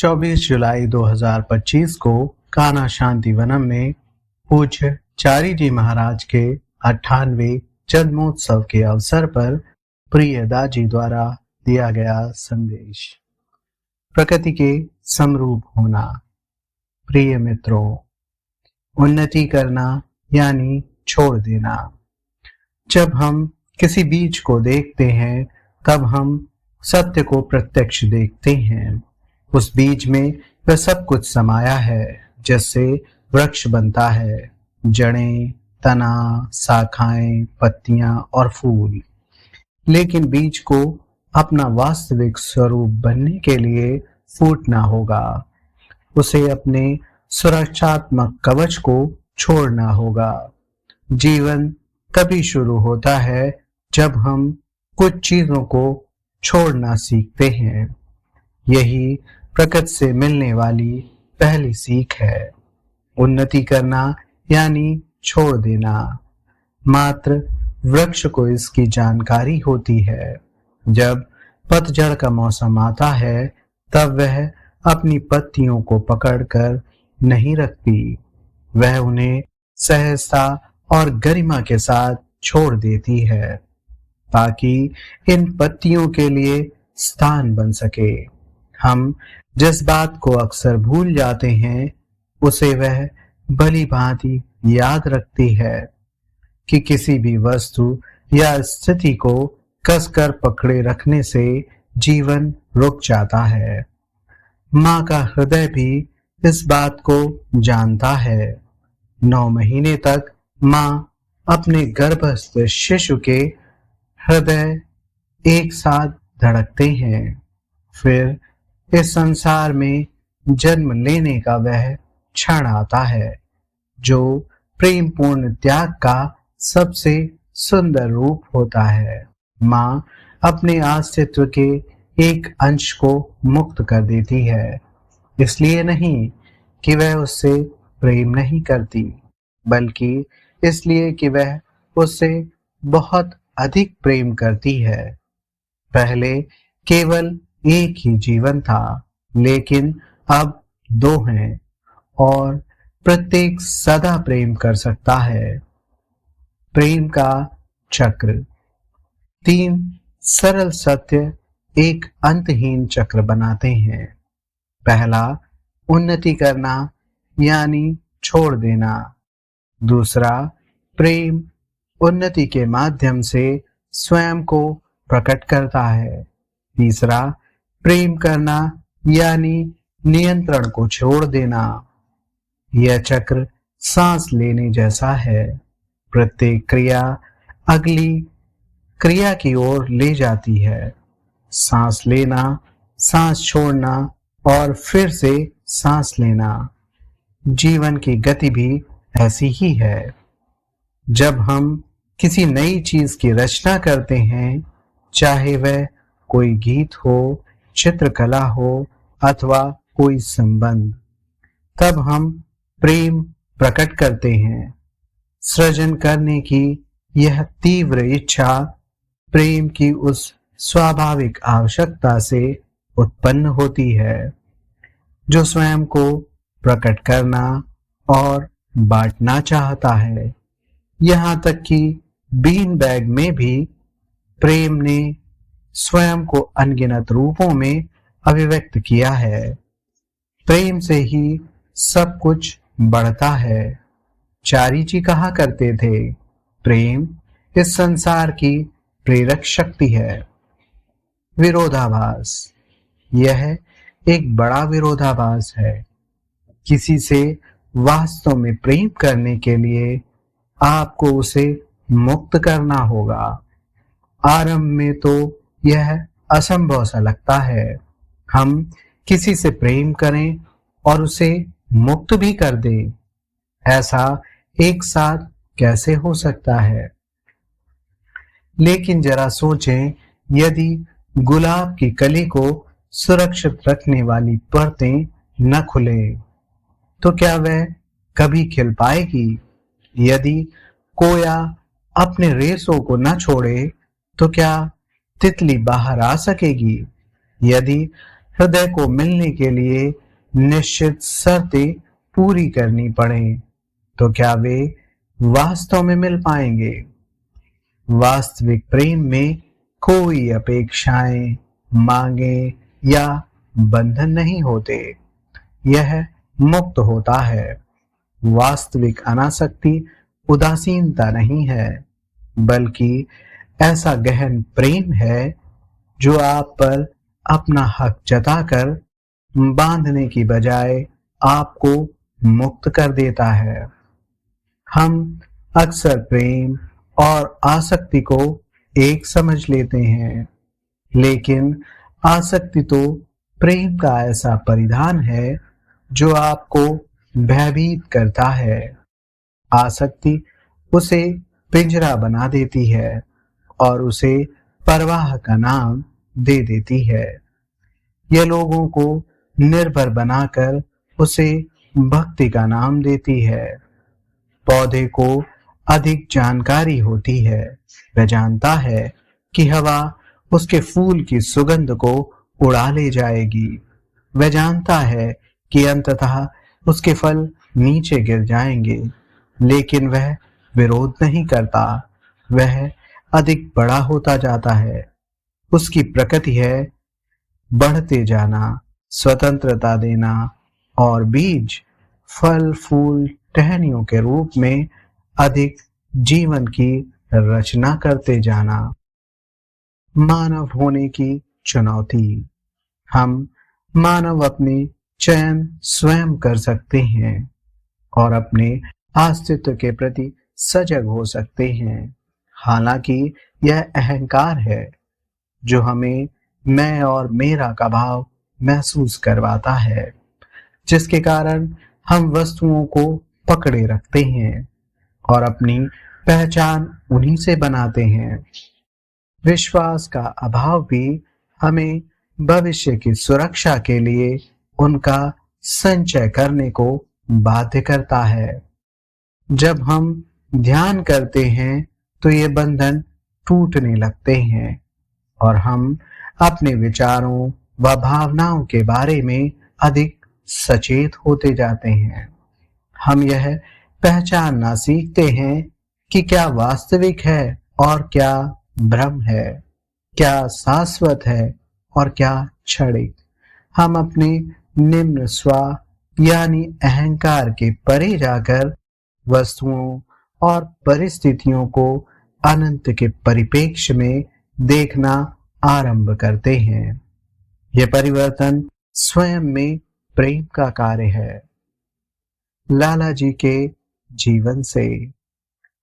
24 जुलाई 2025 को कान्हा शांति वनम में पूज्य चारी जी महाराज के 98वें जन्मोत्सव के अवसर पर प्रिय दाजी द्वारा दिया गया संदेश। प्रकृति के समरूप होना। प्रिय मित्रों, उन्नति करना यानी छोड़ देना। जब हम किसी बीज को देखते हैं तब हम सत्य को प्रत्यक्ष देखते हैं। उस बीज में वह सब कुछ समाया है जिससे वृक्ष बनता है, जड़ें, तना, शाखाएं, पत्तियां और फूल। लेकिन बीज को अपना वास्तविक स्वरूप बनने के लिए फूटना होगा। उसे अपने सुरक्षात्मक कवच को छोड़ना होगा। जीवन तभी शुरू होता है जब हम कुछ चीजों को छोड़ना सीखते हैं। यही प्रकृति से मिलने वाली पहली सीख है। उन्नति करना यानी छोड़ देना। मात्र वृक्ष को इसकी जानकारी होती है। जब पतझड़ का मौसम आता है तब वह अपनी पत्तियों को पकड़कर नहीं रखती, वह उन्हें सहजता और गरिमा के साथ छोड़ देती है ताकि इन पत्तियों के लिए स्थान बन सके। हम जिस बात को अक्सर भूल जाते हैं उसे वह भली भांति याद रखती है कि किसी भी वस्तु या स्थिति को कसकर पकड़े रखने से जीवन रुक जाता है। माँ का हृदय भी इस बात को जानता है। 9 महीने तक माँ अपने गर्भस्थ शिशु के हृदय एक साथ धड़कते हैं। फिर इस संसार में जन्म लेने का वह क्षण आता है जो प्रेम पूर्ण त्याग का सबसे सुंदर रूप होता है। माँ अपने अस्तित्व के एक अंश को मुक्त कर देती है, इसलिए नहीं कि वह उससे प्रेम नहीं करती, बल्कि इसलिए कि वह उससे बहुत अधिक प्रेम करती है। पहले केवल एक ही जीवन था, लेकिन अब 2 हैं और प्रत्येक सदा प्रेम कर सकता है। प्रेम का चक्र। 3 सरल सत्य एक अंतहीन चक्र बनाते हैं। पहला, उन्नति करना यानी छोड़ देना। दूसरा, प्रेम उन्नति के माध्यम से स्वयं को प्रकट करता है। तीसरा, प्रेम करना यानी नियंत्रण को छोड़ देना। यह चक्र सांस लेने जैसा है। प्रत्येक क्रिया अगली क्रिया की ओर ले जाती है। सांस लेना, सांस छोड़ना और फिर से सांस लेना। जीवन की गति भी ऐसी ही है। जब हम किसी नई चीज की रचना करते हैं, चाहे वह कोई गीत हो, चित्रकला हो अथवा कोई संबंध, तब हम प्रेम प्रकट करते हैं। सृजन करने की यह तीव्र इच्छा प्रेम की उस स्वाभाविक आवश्यकता से उत्पन्न होती है जो स्वयं को प्रकट करना और बांटना चाहता है। यहाँ तक कि बीन बैग में भी प्रेम ने स्वयं को अनगिनत रूपों में अभिव्यक्त किया है। प्रेम से ही सब कुछ बढ़ता है। चारी जी कहा करते थे, प्रेम इस संसार की प्रेरक शक्ति है। विरोधाभास। यह एक बड़ा विरोधाभास है। किसी से वास्तव में प्रेम करने के लिए आपको उसे मुक्त करना होगा। आरंभ में तो यह असंभव सा लगता है। हम किसी से प्रेम करें और उसे मुक्त भी कर दें, ऐसा एक साथ कैसे हो सकता है? लेकिन जरा सोचें, यदि गुलाब की कली को सुरक्षित रखने वाली परतें न खुलें, तो क्या वह कभी खिल पाएगी? यदि कोया अपने रेशों को न छोड़े, तो क्या तितली बाहर आ सकेगी? यदि हृदय को मिलने के लिए निश्चित शर्तें पूरी करनी पड़े, तो क्या वे वास्तव में मिल पाएंगे? वास्तविक प्रेम में कोई अपेक्षाएं, मांगे या बंधन नहीं होते। यह मुक्त होता है। वास्तविक अनासक्ति उदासीनता नहीं है, बल्कि ऐसा गहन प्रेम है जो आप पर अपना हक जताकर बांधने की बजाय आपको मुक्त कर देता है। हम अक्सर प्रेम और आसक्ति को एक समझ लेते हैं, लेकिन आसक्ति तो प्रेम का ऐसा परिधान है जो आपको भयभीत करता है। आसक्ति उसे पिंजरा बना देती है और उसे परवाह का नाम दे देती है। यह लोगों को निर्भर बनाकर उसे भक्ति का नाम देती है। पौधे को अधिक जानकारी होती है। वह जानता है कि हवा उसके फूल की सुगंध को उड़ा ले जाएगी। वह जानता है कि अंततः उसके फल नीचे गिर जाएंगे, लेकिन वह विरोध नहीं करता। वह अधिक बड़ा होता जाता है। उसकी प्रकृति है बढ़ते जाना, स्वतंत्रता देना और बीज फल फूल टहनियों के रूप में अधिक जीवन की रचना करते जाना। मानव होने की चुनौती। हम मानव अपने चयन स्वयं कर सकते हैं और अपने अस्तित्व के प्रति सजग हो सकते हैं। हालांकि यह अहंकार है जो हमें मैं और मेरा का भाव महसूस करवाता है, जिसके कारण हम वस्तुओं को पकड़े रखते हैं और अपनी पहचान उन्हीं से बनाते हैं। विश्वास का अभाव भी हमें भविष्य की सुरक्षा के लिए उनका संचय करने को बाध्य करता है। जब हम ध्यान करते हैं तो ये बंधन टूटने लगते हैं और हम अपने विचारों व भावनाओं के बारे में अधिक सचेत होते जाते हैं। हम यह पहचानना सीखते हैं कि क्या वास्तविक है और क्या भ्रम है, क्या शाश्वत है और क्या क्षणिक। हम अपने निम्न स्व यानी अहंकार के परे जाकर वस्तुओं और परिस्थितियों को अनंत के परिप्रेक्ष्य में देखना आरंभ करते हैं। यह परिवर्तन स्वयं में प्रेम का कार्य है। लाला जी के जीवन से।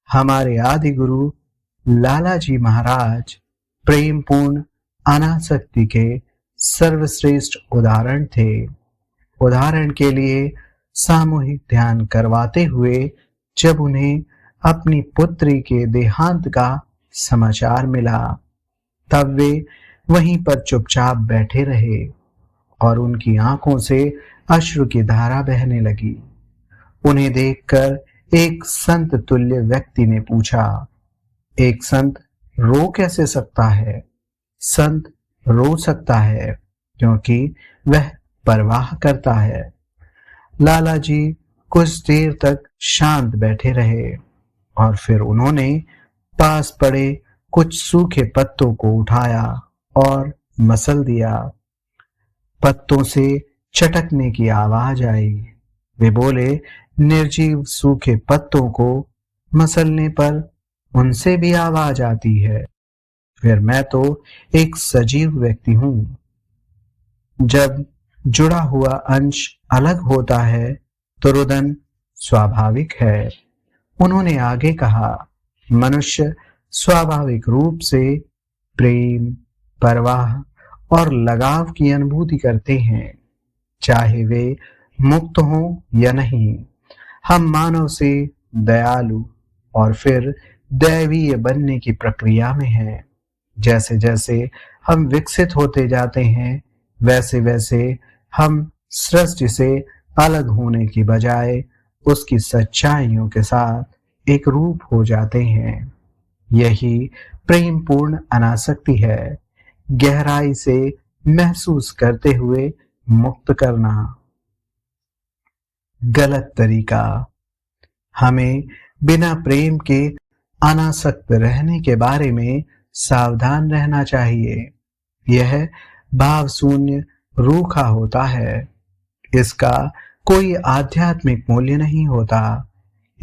हमारे आदि गुरु लाला जी महाराज प्रेम पूर्ण अनासक्ति के सर्वश्रेष्ठ उदाहरण थे। उदाहरण के लिए सामूहिक ध्यान करवाते हुए जब उन्हें अपनी पुत्री के देहांत का समाचार मिला, तब वे वहीं पर चुपचाप बैठे रहे और उनकी आंखों से अश्रु की धारा बहने लगी। उन्हें देखकर एक संत तुल्य व्यक्ति ने पूछा, एक संत रो कैसे सकता है? संत रो सकता है क्योंकि वह परवाह करता है। लाला जी कुछ देर तक शांत बैठे रहे और फिर उन्होंने पास पड़े कुछ सूखे पत्तों को उठाया और मसल दिया। पत्तों से चटकने की आवाज आई। वे बोले, निर्जीव सूखे पत्तों को मसलने पर उनसे भी आवाज आती है। फिर मैं तो एक सजीव व्यक्ति हूं। जब जुड़ा हुआ अंश अलग होता है तो रुदन स्वाभाविक है। उन्होंने आगे कहा, मनुष्य स्वाभाविक रूप से प्रेम, परवाह और लगाव की अनुभूति करते हैं, चाहे वे मुक्त हों या नहीं। हम मानव से दयालु और फिर दैवीय बनने की प्रक्रिया में हैं। जैसे जैसे हम विकसित होते जाते हैं, वैसे वैसे हम सृष्टि से अलग होने की बजाय उसकी सच्चाइयों के साथ एक रूप हो जाते हैं। यही प्रेम पूर्ण अनासक्ति है। गहराई से महसूस करते हुए मुक्त करना। गलत तरीका। हमें बिना प्रेम के अनासक्त रहने के बारे में सावधान रहना चाहिए। यह भाव शून्य रूखा होता है। इसका कोई आध्यात्मिक मूल्य नहीं होता।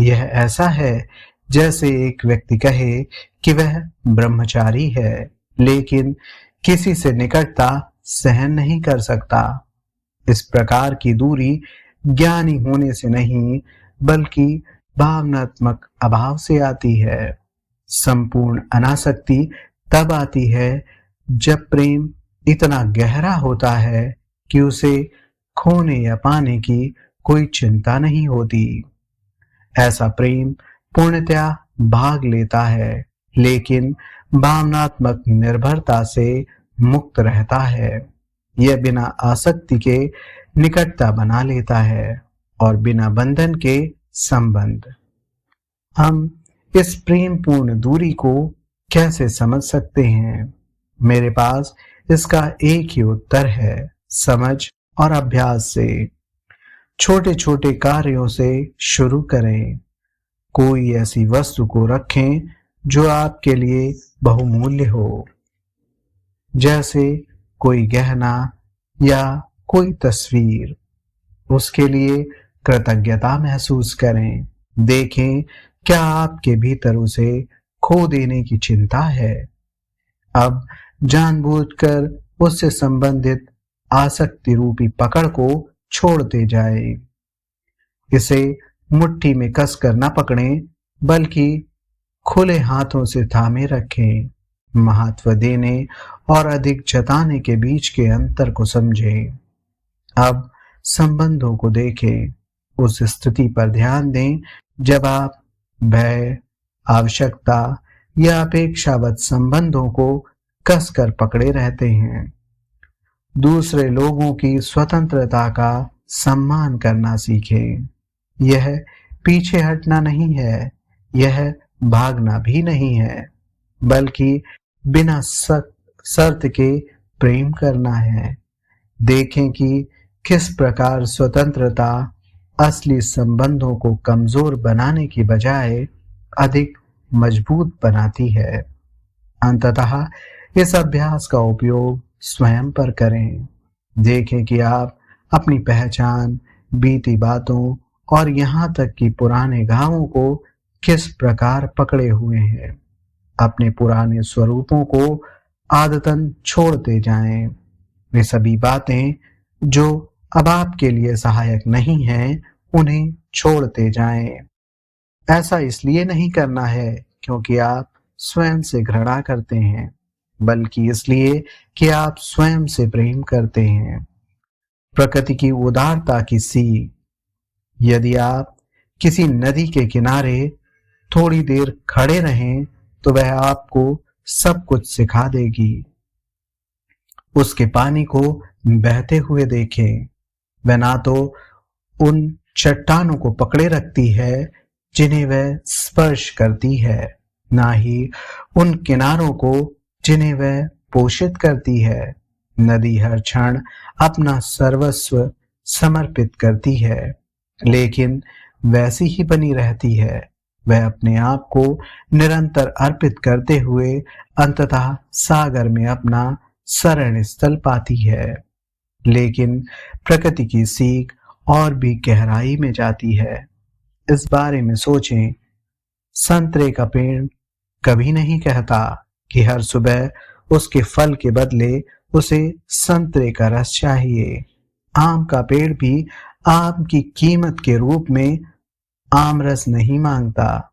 यह ऐसा है जैसे एक व्यक्ति कहे कि वह ब्रह्मचारी है, लेकिन किसी से निकटता सहन नहीं कर सकता। इस प्रकार की दूरी ज्ञानी होने से नहीं, बल्कि भावनात्मक अभाव से आती है। संपूर्ण अनासक्ति तब आती है जब प्रेम इतना गहरा होता है कि उसे खोने या पाने की कोई चिंता नहीं होती। ऐसा प्रेम पूर्णतया भाग लेता है, लेकिन भावनात्मक निर्भरता से मुक्त रहता है। यह बिना आसक्ति के निकटता बना लेता है और बिना बंधन के संबंध। हम इस प्रेम पूर्ण दूरी को कैसे समझ सकते हैं? मेरे पास इसका एक ही उत्तर है, समझ और अभ्यास से। छोटे छोटे कार्यों से शुरू करें। कोई ऐसी वस्तु को रखें जो आपके लिए बहुमूल्य हो, जैसे कोई गहना या कोई तस्वीर। उसके लिए कृतज्ञता महसूस करें। देखें क्या आपके भीतर उसे खो देने की चिंता है। अब जानबूझकर उससे संबंधित आसक्ति रूपी पकड़ को छोड़ते जाएं। इसे मुट्ठी में कसकर न पकड़ें, बल्कि खुले हाथों से थामे रखें। महत्व देने और अधिक जताने के बीच के अंतर को समझें। अब संबंधों को देखें। उस स्थिति पर ध्यान दें जब आप भय, आवश्यकता या अपेक्षावत संबंधों को कसकर पकड़े रहते हैं। दूसरे लोगों की स्वतंत्रता का सम्मान करना सीखें। यह पीछे हटना नहीं है, यह भागना भी नहीं है, बल्कि बिना शर्त के प्रेम करना है। देखें कि किस प्रकार स्वतंत्रता असली संबंधों को कमजोर बनाने की बजाय अधिक मजबूत बनाती है। अंततः इस अभ्यास का उपयोग स्वयं पर करें। देखें कि आप अपनी पहचान, बीती बातों और यहाँ तक कि पुराने घावों को किस प्रकार पकड़े हुए हैं। अपने पुराने स्वरूपों को आदतन छोड़ते जाएं। वे सभी बातें जो अब आपके लिए सहायक नहीं हैं, उन्हें छोड़ते जाएं। ऐसा इसलिए नहीं करना है क्योंकि आप स्वयं से घृणा करते हैं, बल्कि इसलिए कि आप स्वयं से प्रेम करते हैं। प्रकृति की उदारता की सीख। यदि आप किसी नदी के किनारे थोड़ी देर खड़े रहें तो वह आपको सब कुछ सिखा देगी। उसके पानी को बहते हुए देखें। वह ना तो उन चट्टानों को पकड़े रखती है जिन्हें वह स्पर्श करती है, ना ही उन किनारों को जिन्हें वह पोषित करती है। नदी हर क्षण अपना सर्वस्व समर्पित करती है, लेकिन वैसी ही बनी रहती है। वह अपने आप को निरंतर अर्पित करते हुए अंततः सागर में अपना शरण स्थल पाती है। लेकिन प्रकृति की सीख और भी गहराई में जाती है। इस बारे में सोचें। संतरे का पेड़ कभी नहीं कहता कि हर सुबह उसके फल के बदले उसे संतरे का रस चाहिए। आम का पेड़ भी आम की कीमत के रूप में आम रस नहीं मांगता।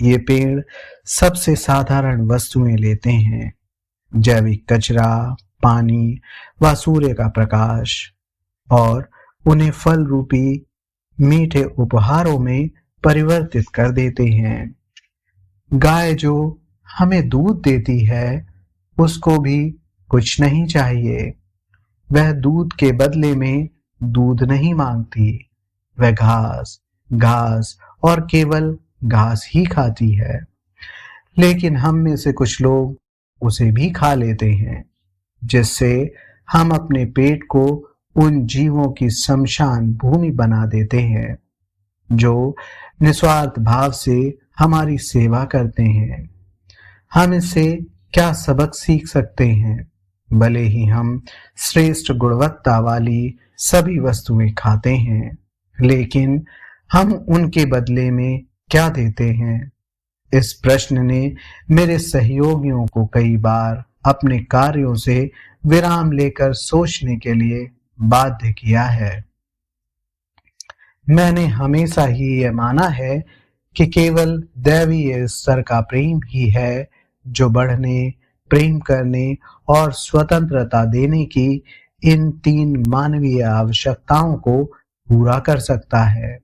ये पेड़ सबसे साधारण वस्तुएं लेते हैं, जैविक कचरा, पानी व सूर्य का प्रकाश, और उन्हें फल रूपी मीठे उपहारों में परिवर्तित कर देते हैं। गाय जो हमें दूध देती है, उसको भी कुछ नहीं चाहिए। वह दूध के बदले में दूध नहीं मांगती। वह घास, घास और केवल घास ही खाती है। लेकिन हम में से कुछ लोग उसे भी खा लेते हैं, जिससे हम अपने पेट को उन जीवों की शमशान भूमि बना देते हैं जो निस्वार्थ भाव से हमारी सेवा करते हैं। हम इससे क्या सबक सीख सकते हैं? भले ही हम श्रेष्ठ गुणवत्ता वाली सभी वस्तुएं खाते हैं, लेकिन हम उनके बदले में क्या देते हैं? इस प्रश्न ने मेरे सहयोगियों को कई बार अपने कार्यों से विराम लेकर सोचने के लिए बाध्य किया है। मैंने हमेशा ही यह माना है कि केवल दैवीय स्तर का प्रेम ही है जो बढ़ने, प्रेम करने और स्वतंत्रता देने की इन 3 मानवीय आवश्यकताओं को पूरा कर सकता है।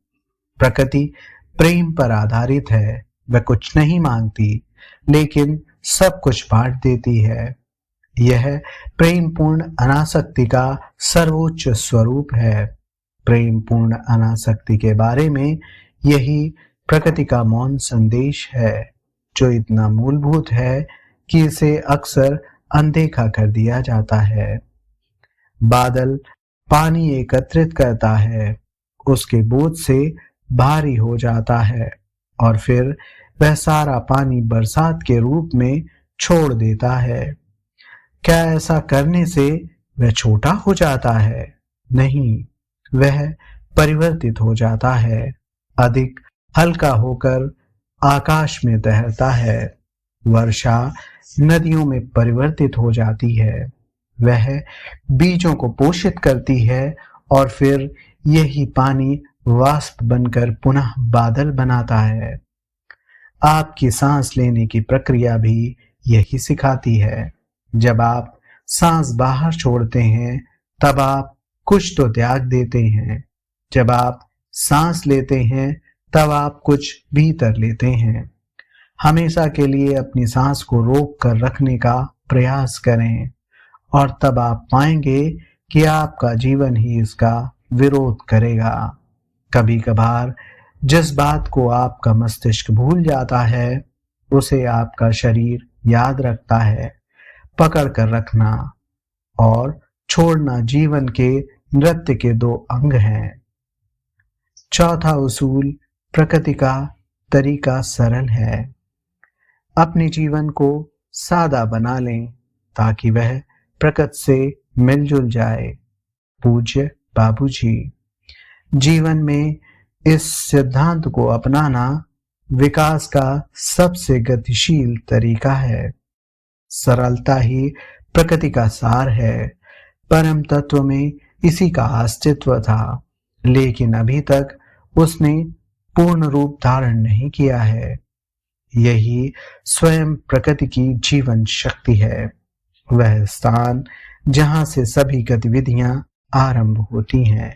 प्रकृति प्रेम पर आधारित है, वह कुछ नहीं मांगती, लेकिन सब कुछ बांट देती है। यह प्रेमपूर्ण अनासक्ति का सर्वोच्च स्वरूप है। प्रेमपूर्ण अनासक्ति के बारे में यही प्रकृति का मौन संदेश है, जो इतना मूलभूत है कि इसे अक्सर अनदेखा कर दिया जाता है। बादल पानी एकत्रित करता है, उसके बोझ से भारी हो जाता है और फिर वह सारा पानी बरसात के रूप में छोड़ देता है। क्या ऐसा करने से वह छोटा हो जाता है? नहीं, वह परिवर्तित हो जाता है, अधिक हल्का होकर आकाश में तैरता है। वर्षा नदियों में परिवर्तित हो जाती है, वह बीजों को पोषित करती है और फिर यही पानी वाष्प बनकर पुनः बादल बनाता है। आपकी सांस लेने की प्रक्रिया भी यही सिखाती है। जब आप सांस बाहर छोड़ते हैं, तब आप कुछ तो त्याग देते हैं। जब आप सांस लेते हैं, तब आप कुछ भीतर लेते हैं। हमेशा के लिए अपनी सांस को रोक कर रखने का प्रयास करें और तब आप पाएंगे कि आपका जीवन ही इसका विरोध करेगा। कभी कभार जिस बात को आपका मस्तिष्क भूल जाता है, उसे आपका शरीर याद रखता है। पकड़ कर रखना और छोड़ना जीवन के नृत्य के 2 अंग हैं। चौथा उसूल, प्रकृति का तरीका सरल है। अपने जीवन को सादा बना लें ताकि वह प्रकृति से मिलजुल जाए। पूज्य बाबूजी। जीवन में इस सिद्धांत को अपनाना विकास का सबसे गतिशील तरीका है। सरलता ही प्रकृति का सार है। परम तत्व में इसी का अस्तित्व था, लेकिन अभी तक उसने पूर्ण रूप धारण नहीं किया है। यही स्वयं प्रकृति की जीवन शक्ति है, वह स्थान जहां से सभी गतिविधियां आरंभ होती हैं,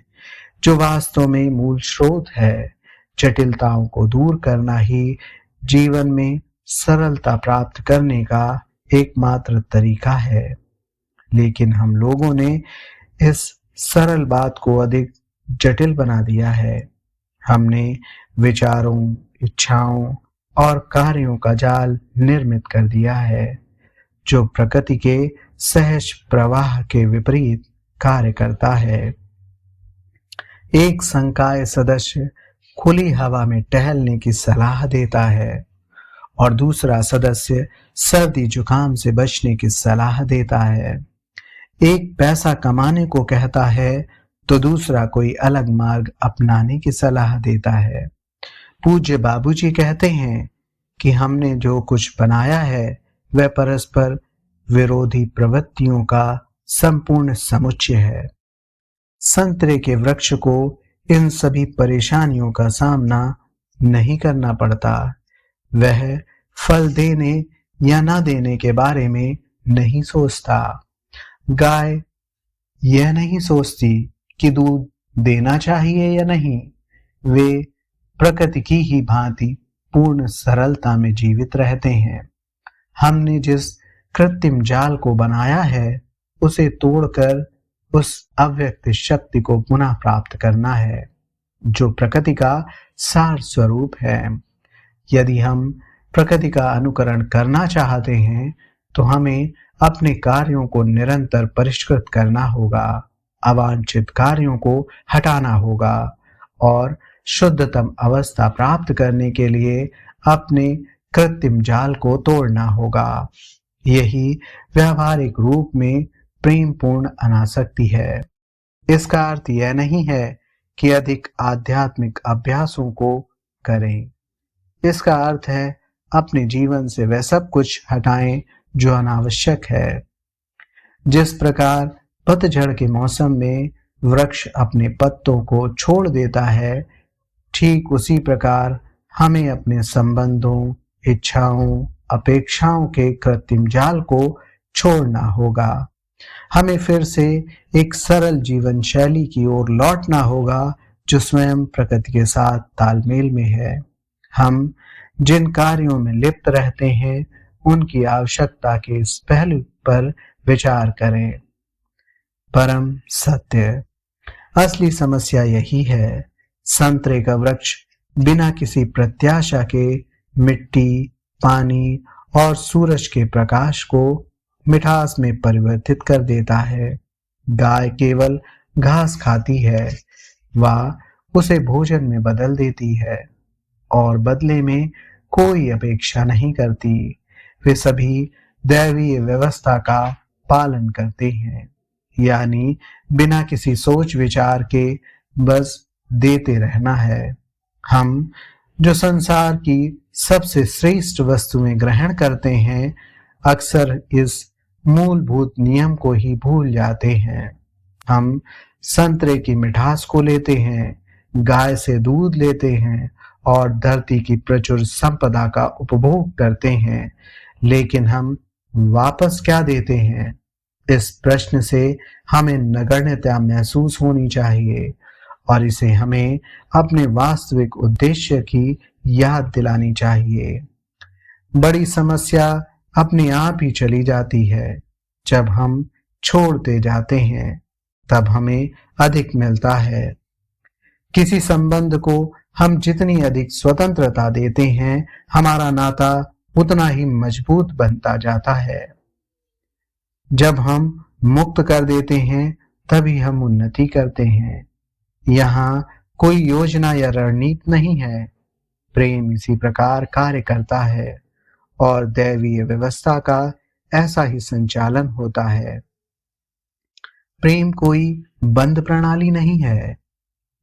जो वास्तव में मूल स्रोत है। जटिलताओं को दूर करना ही जीवन में सरलता प्राप्त करने का एकमात्र तरीका है, लेकिन हम लोगों ने इस सरल बात को अधिक जटिल बना दिया है। हमने विचारों, इच्छाओं और कार्यों का जाल निर्मित कर दिया है, जो प्रकृति के सहज प्रवाह के विपरीत कार्य करता है। एक संकाय सदस्य खुली हवा में टहलने की सलाह देता है और दूसरा सदस्य सर्दी जुकाम से बचने की सलाह देता है। एक पैसा कमाने को कहता है तो दूसरा कोई अलग मार्ग अपनाने की सलाह देता है। पूज्य बाबूजी कहते हैं कि हमने जो कुछ बनाया है वह परस्पर विरोधी प्रवृत्तियों का संपूर्ण समुच्चय है। संतरे के वृक्ष को इन सभी परेशानियों का सामना नहीं करना पड़ता। वह फल देने या ना देने के बारे में नहीं सोचता। गाय यह नहीं सोचती कि दूध देना चाहिए या नहीं। वे प्रकृति की ही भांति पूर्ण सरलता में जीवित रहते हैं। हमने जिस कृत्रिम जाल को बनाया है, उसे तोड़कर उस अव्यक्त शक्ति को पुनः प्राप्त करना है, जो प्रकृति का सार स्वरूप है। यदि हम प्रकृति का अनुकरण करना चाहते हैं, तो हमें अपने कार्यों को निरंतर परिष्कृत करना होगा, अवांछित कार्यों को हटाना होगा और शुद्धतम अवस्था प्राप्त करने के लिए अपने कृत्रिम जाल को तोड़ना होगा। यही व्यावहारिक रूप में प्रेम पूर्ण अनासक्ति है। इसका अर्थ यह नहीं है कि अधिक आध्यात्मिक अभ्यासों को करें। इसका अर्थ है अपने जीवन से वह सब कुछ हटाएं जो अनावश्यक है। जिस प्रकार पतझड़ के मौसम में वृक्ष अपने पत्तों को छोड़ देता है, ठीक उसी प्रकार हमें अपने संबंधों, इच्छाओं, अपेक्षाओं के कृत्रिम जाल को छोड़ना होगा। हमें फिर से एक सरल जीवन शैली की ओर लौटना होगा जो स्वयं प्रकृति के साथ तालमेल में है। हम जिन कार्यों में लिप्त रहते हैं उनकी आवश्यकता के इस पहलू पर विचार करें। परम सत्य। असली समस्या यही है। संतरे का वृक्ष बिना किसी प्रत्याशा के मिट्टी, पानी और सूरज के प्रकाश को मिठास में परिवर्तित कर देता है। गाय केवल घास खाती है, वह उसे भोजन में बदल देती है और बदले में कोई अपेक्षा नहीं करती। वे सभी दैवीय व्यवस्था का पालन करते हैं, यानी बिना किसी सोच विचार के बस देते रहना है। हम जो संसार की सबसे श्रेष्ठ वस्तुएं ग्रहण करते हैं, अक्सर इस मूलभूत नियम को ही भूल जाते हैं। हम संतरे की मिठास को लेते हैं, गाय से दूध लेते हैं और धरती की प्रचुर संपदा का उपभोग करते हैं, लेकिन हम वापस क्या देते हैं? इस प्रश्न से हमें नगण्यता महसूस होनी चाहिए और इसे हमें अपने वास्तविक उद्देश्य की याद दिलानी चाहिए। बड़ी समस्या अपने आप ही चली जाती है। जब हम छोड़ते जाते हैं तब हमें अधिक मिलता है। किसी संबंध को हम जितनी अधिक स्वतंत्रता देते हैं, हमारा नाता उतना ही मजबूत बनता जाता है। जब हम मुक्त कर देते हैं तभी हम उन्नति करते हैं। यहाँ कोई योजना या रणनीति नहीं है। प्रेम इसी प्रकार कार्य करता है और दैवीय व्यवस्था का ऐसा ही संचालन होता है। प्रेम कोई बंद प्रणाली नहीं है,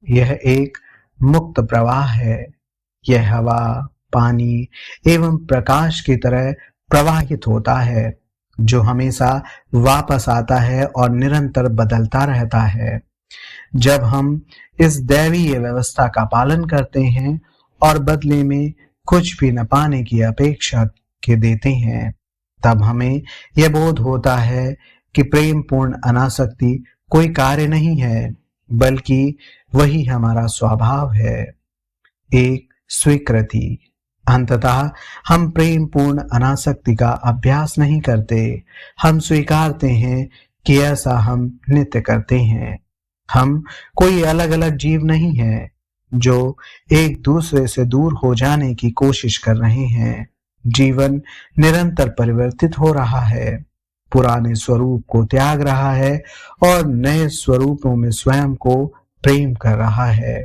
यह एक मुक्त प्रवाह है। यह हवा, पानी एवं प्रकाश की तरह प्रवाहित होता है, जो हमेशा वापस आता है और निरंतर बदलता रहता है। जब हम इस दैवीय व्यवस्था का पालन करते हैं और बदले में कुछ भी न पाने की अपेक्षा के देते हैं, तब हमें यह बोध होता है कि प्रेम पूर्ण अनासक्ति कोई कार्य नहीं है, बल्कि वही हमारा स्वभाव है, एक स्वीकृति। अंततः हम प्रेम पूर्ण अनासक्ति का अभ्यास नहीं करते, हम स्वीकारते हैं कि ऐसा हम नित्य करते हैं। हम कोई अलग अलग जीव नहीं हैं जो एक दूसरे से दूर हो जाने की कोशिश कर रहे हैं। जीवन निरंतर परिवर्तित हो रहा है, पुराने स्वरूप को त्याग रहा है और नए स्वरूपों में स्वयं को प्रेम कर रहा है।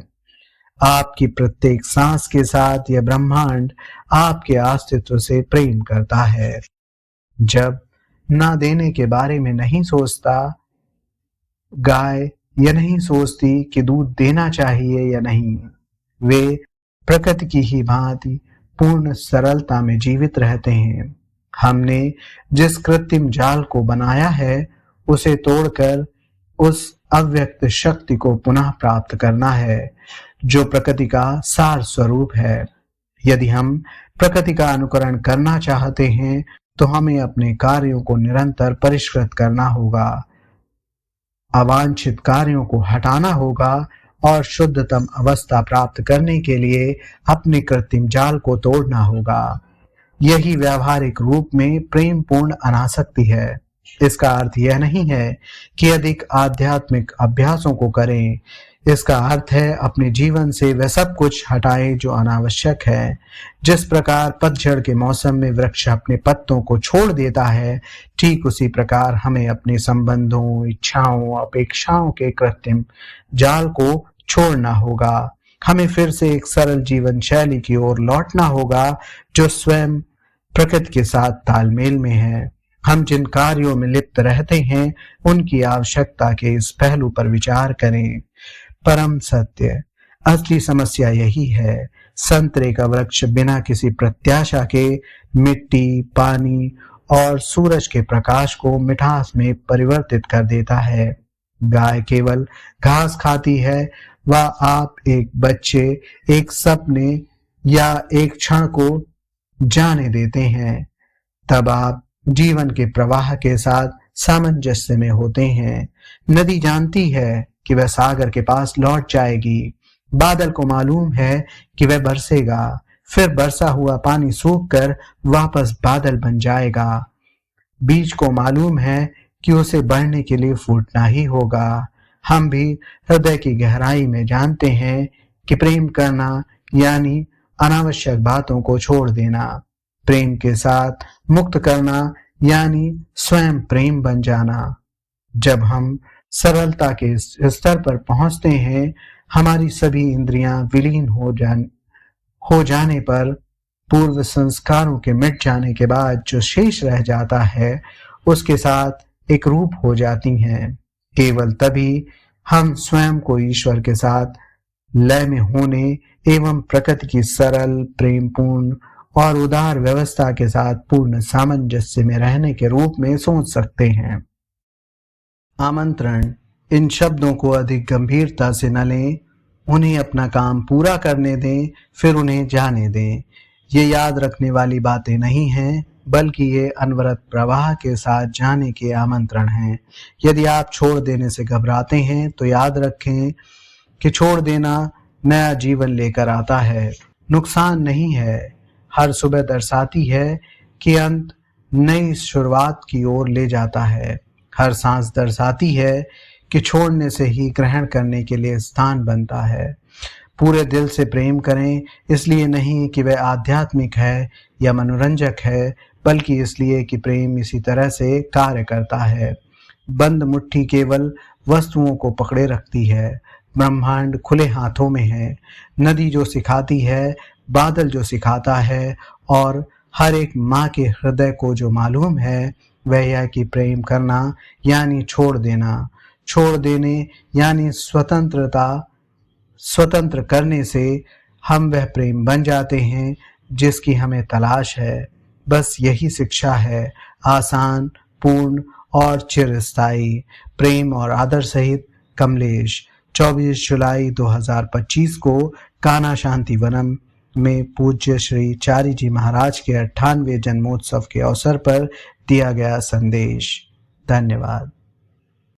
आपकी प्रत्येक सांस के साथ यह ब्रह्मांड आपके अस्तित्व से प्रेम करता है। जब ना देने के बारे में नहीं सोचता, गाय यह नहीं सोचती कि दूध देना चाहिए या नहीं। वे प्रकृति की ही भांति पूर्ण सरलता में जीवित रहते हैं। हमने जिस कृत्रिम जाल को बनाया है, उसे तोड़कर उस अव्यक्त शक्ति को पुनः प्राप्त करना है, जो प्रकृति का सार स्वरूप है। यदि हम प्रकृति का अनुकरण करना चाहते हैं, तो हमें अपने कार्यों को निरंतर परिष्कृत करना होगा, अवांछित कार्यों को हटाना होगा और शुद्धतम अवस्था प्राप्त करने के लिए अपने कृत्रिम जाल को तोड़ना होगा। यही व्यावहारिक रूप में प्रेम पूर्ण अनासक्ति है। इसका अर्थ यह नहीं है कि अधिक आध्यात्मिक अभ्यासों को करें। इसका अर्थ है अपने जीवन से वह सब कुछ हटाएं जो अनावश्यक है। जिस प्रकार पतझड़ के मौसम में वृक्ष अपने पत्तों को छोड़ देता है, ठीक उसी प्रकार हमें अपने संबंधों, इच्छाओं, अपेक्षाओं के कृत्रिम जाल को छोड़ना होगा। हमें फिर से एक सरल जीवन शैली की ओर लौटना होगा जो स्वयं प्रकृति के साथ तालमेल में है। हम जिन कार्यों में लिप्त रहते हैं उनकी आवश्यकता के इस पहलू पर विचार करें। परम सत्य, असली समस्या यही है। संतरे का वृक्ष बिना किसी प्रत्याशा के मिट्टी, पानी और सूरज के प्रकाश को मिठास में परिवर्तित कर देता है। गाय केवल घास खाती है व आप एक बच्चे, एक सपने या एक क्षण को जाने देते हैं। तब आप जीवन के प्रवाह के साथ सामंजस्य में होते हैं। नदी जानती है कि वह सागर के पास लौट जाएगी। बादल को मालूम है कि वह बरसेगा, फिर बरसा हुआ पानी सूखकर वापस बादल बन जाएगा। बीज को मालूम है कि उसे बढ़ने के लिए फूटना ही होगा। हम भी हृदय की गहराई में जानते हैं कि प्रेम करना यानी अनावश्यक बातों को छोड़ देना, प्रेम के साथ मुक्त करना यानी स्वयं प्रेम बन जाना। जब हम सरलता के इस स्तर पर पहुंचते हैं, हमारी सभी इंद्रियां विलीन हो जाने पर, पूर्व संस्कारों के मिट जाने के बाद जो शेष रह जाता है उसके साथ एक रूप हो जाती हैं। केवल तभी हम स्वयं को ईश्वर के साथ लय में होने एवं प्रकृति की सरल, प्रेमपूर्ण और उदार व्यवस्था के साथ पूर्ण सामंजस्य में रहने के रूप में सोच सकते हैं। आमंत्रण, इन शब्दों को अधिक गंभीरता से न लें, उन्हें अपना काम पूरा करने दें, फिर उन्हें जाने दें। ये याद रखने वाली बातें नहीं हैं, बल्कि ये अनवरत प्रवाह के साथ जाने के आमंत्रण हैं। यदि आप छोड़ देने से घबराते हैं तो याद रखें कि छोड़ देना नया जीवन लेकर आता है, नुकसान नहीं है। हर सुबह दर्शाती है कि अंत नई शुरुआत की ओर ले जाता है। हर सांस दर्शाती है कि छोड़ने से ही ग्रहण करने के लिए स्थान बनता है। पूरे दिल से प्रेम करें, इसलिए नहीं कि वह आध्यात्मिक है या मनोरंजक है, बल्कि इसलिए कि प्रेम इसी तरह से कार्य करता है। बंद मुट्ठी केवल वस्तुओं को पकड़े रखती है, ब्रह्मांड खुले हाथों में है। नदी जो सिखाती है, बादल जो सिखाता है और हर एक माँ के हृदय को जो मालूम है वह यह कि प्रेम करना यानी छोड़ देना, छोड़ देने यानी स्वतंत्र करने से हम वह प्रेम बन जाते हैं जिसकी हमें तलाश है। बस यही शिक्षा है, आसान, पूर्ण और चिरस्थायी। प्रेम और आदर सहित कमलेश। 24 जुलाई 2025 को कान्हा शांति वनम में पूज्य श्री चारी जी महाराज के 98वें जन्मोत्सव के अवसर पर दिया गया संदेश। धन्यवाद।